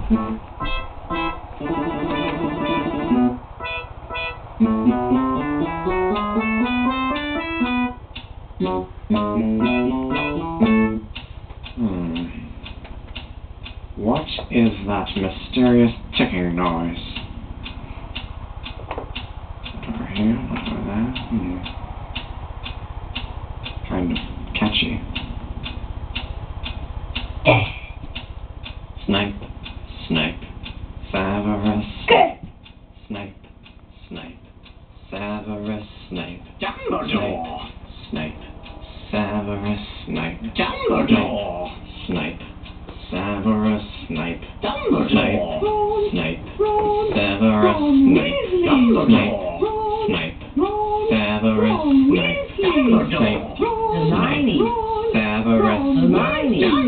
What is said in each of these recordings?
What is that mysterious ticking noise? Not over here, not over there. Kind of catchy. Snipe, snipe, Severus. Snipe, snipe, Severus, snipe. Dumbledore. Snipe, Severus, snipe. Dumbledore. Snipe, Severus, snipe. Dumbledore. Snipe, Severus, snipe. Dumbledore. Snipe, Severus, snipe. Dumbledore. Hermione. Severus,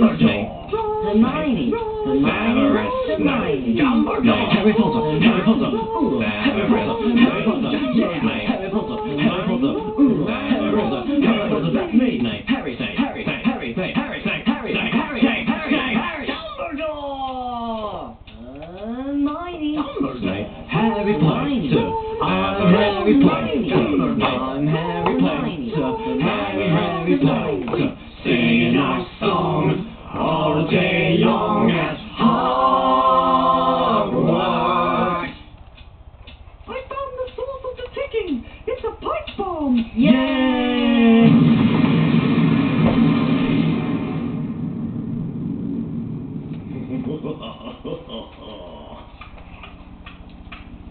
Hermione. Dumbledore. Hermione. Severus, Hermione. Dumbledore. Harry Potter. Harry Potter. Harry Potter. Harry Potter. Harry Potter. Harry Potter. Harry Potter. Harry Potter. That's me. Harry. Harry. Harry. Harry. Harry. Harry. Harry. Dumbledore. Hermione. Dumbledore. Harry Potter. I'm Harry Potter. I'm Harry Potter. Harry Potter. Singing our song all day long at Hogwarts. I found the source of the ticking. It's a pipe bomb. Yay!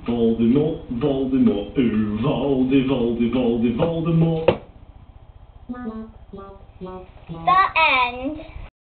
Voldemort, Voldemort, ooh, Voldemort. The end.